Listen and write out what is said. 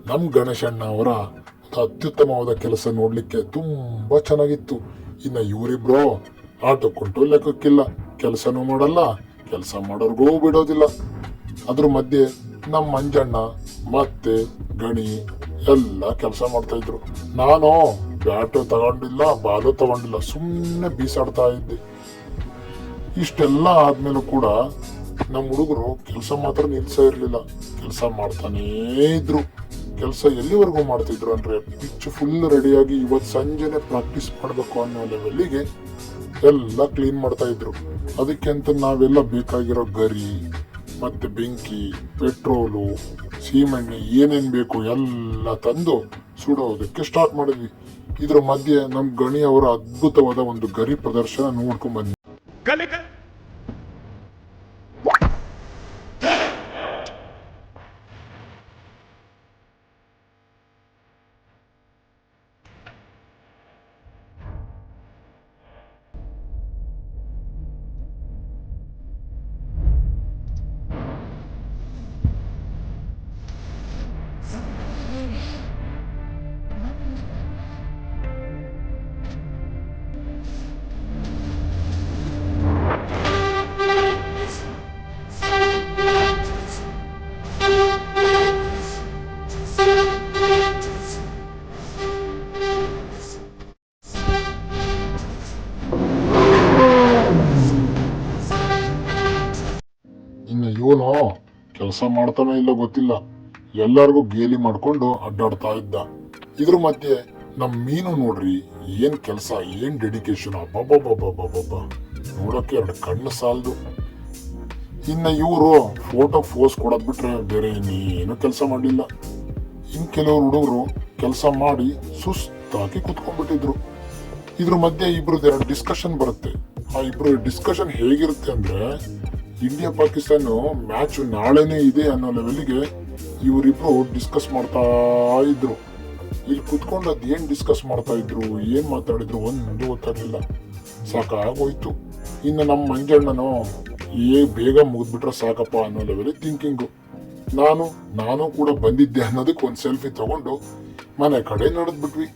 ನಮ್ಮ ಗಣೇಶಣ್ಣ ಅವರ ಅತ್ಯುತ್ತಮವಾದ ಕೆಲಸ ನೋಡ್ಲಿಕ್ಕೆ ತುಂಬಾ ಚೆನ್ನಾಗಿತ್ತು. ಇನ್ನು ಇವರಿಬ್ರು ಆಟಕ್ಕುಂಟು ಲೆಕ್ಕಕ್ಕಿಲ್ಲ, ಕೆಲಸನೂ ಮಾಡಲ್ಲ, ಕೆಲಸ ಮಾಡೋರ್ಗೂ ಬಿಡೋದಿಲ್ಲ. ಅದ್ರ ಮಧ್ಯೆ ನಮ್ಮ ಮಂಜಣ್ಣ ಮತ್ತೆ ಗಣಿ ಎಲ್ಲ ಕೆಲಸ ಮಾಡ್ತಾ ಇದ್ರು. ನಾನು ಬ್ಯಾಟು ತಗೊಂಡಿಲ್ಲ, ಬಾಲು ತಗೊಂಡಿಲ್ಲ, ಸುಮ್ಮನೆ ಬೀಸಾಡ್ತಾ ಇದ್ದೆ. ಇಷ್ಟೆಲ್ಲ ಆದ್ಮೇಲೂ ಕೂಡ ನಮ್ಮ ಹುಡುಗರು ಕೆಲಸ ಮಾತ್ರ ನಿಲ್ಸ ಇರ್ಲಿಲ್ಲ, ಕೆಲಸ ಮಾಡ್ತಾನೇ ಇದ್ರು. ಕೆಲಸ ಎಲ್ಲಿವರೆಗೂ ಮಾಡ್ತಿದ್ರು ಅಂದ್ರೆ ಪಿಚ್ ಫುಲ್ ರೆಡಿಯಾಗಿ ಇವತ್ತು ಸಂಜೆನೆ ಪ್ರಾಕ್ಟೀಸ್ ಮಾಡ್ಬೇಕು ಅನ್ನೋ ಲೆವೆಲ್ಲಿಗೆ ಎಲ್ಲ ಕ್ಲೀನ್ ಮಾಡ್ತಾ ಇದ್ರು. ಅದಕ್ಕೆ ಅಂತ ನಾವೆಲ್ಲ ಬೇಕಾಗಿರೋ ಗರಿ ಮತ್ತೆ ಬೆಂಕಿ, ಪೆಟ್ರೋಲು, ಸೀಮೆಣ್ಣೆ ಏನೇನ್ ಬೇಕು ಎಲ್ಲ ತಂದು ಸುಡೋದಕ್ಕೆ ಸ್ಟಾರ್ಟ್ ಮಾಡಿದ್ವಿ. ಇದ್ರ ಮಧ್ಯೆ ನಮ್ ಗಣಿ ಅವರ ಅದ್ಭುತವಾದ ಒಂದು ಗರಿ ಪ್ರದರ್ಶನ ನೋಡ್ಕೊಂಡ್ ಬಂದ್ವಿ. ಇನ್ನು ಇವನು ಕೆಲಸ ಮಾಡ್ತಾನೋ ಇಲ್ಲ ಗೊತ್ತಿಲ್ಲ, ಎಲ್ಲರಿಗೂ ಗೇಲಿ ಮಾಡ್ಕೊಂಡು ಅಡ್ಡಾಡ್ತಾ ಇದ್ದ. ಇದ್ರ ಮಧ್ಯೆ ನಮ್ ಮೀನು ನೋಡ್ರಿ, ಏನ್ ಕೆಲಸ, ಏನ್ ಡೆಡಿಕೇಶನ್, ಅಬ್ಬಬ್ಬಬ್ಬಬ್ಬಬ್ಬ, ನೋಡೋಕೆ ಎರಡು ಕಣ್ಣು ಸಾಲದು. ಇನ್ನ ಇವರು ಫೋಟೋ ಫೋಸ್ ಕೊಡೋದ್ ಬಿಟ್ರೆ ಬೇರೆ ಇನ್ನೇನು ಕೆಲಸ ಮಾಡಲಿಲ್ಲ. ಇನ್ ಕೆಲವರು ಹುಡುಗರು ಕೆಲಸ ಮಾಡಿ ಸುಸ್ತಾಗಿ ಕುತ್ಕೊಂಡ್ಬಿಟ್ಟಿದ್ರು. ಇದ್ರ ಮಧ್ಯೆ ಇಬ್ರದ್ದು ಎರಡು ಡಿಸ್ಕಷನ್ ಬರುತ್ತೆ. ಆ ಇಬ್ರು ಡಿಸ್ಕಷನ್ ಹೇಗಿರುತ್ತೆ ಅಂದ್ರೆ, ಇಂಡಿಯಾ ಪಾಕಿಸ್ತಾನ ಮ್ಯಾಚ್ ನಾಳೆನೇ ಇದೆ ಅನ್ನೋ ಲೆವೆಲ್ಗೆ ಇವರಿಬ್ರು ಡಿಸ್ಕಸ್ ಮಾಡ್ತಾ ಇದ್ರು. ಇಲ್ಲಿ ಕುತ್ಕೊಂಡು ಅದ್ ಏನ್ ಡಿಸ್ಕಸ್ ಮಾಡ್ತಾ ಇದ್ರು, ಏನ್ ಮಾತಾಡಿದ್ರು ಒಂದು ಗೊತ್ತಾಗ್ಲಿಲ್ಲ, ಸಾಕಾಗೋಯ್ತು. ಇನ್ನು ನಮ್ಮ ಮಂಜಣ್ಣನು ಬೇಗ ಮುಗಿದ್ಬಿಟ್ರೆ ಸಾಕಪ್ಪ ಅನ್ನೋ ಲೆವೆಲ್ ಥಿಂಕಿಂಗು. ನಾನು ಕೂಡ ಬಂದಿದ್ದೆ ಅನ್ನೋದಕ್ಕೆ ಒಂದು ಸೆಲ್ಫಿ ತಗೊಂಡು ಮನೆ ಕಡೆ ನಡೆದ್ಬಿಟ್ವಿ.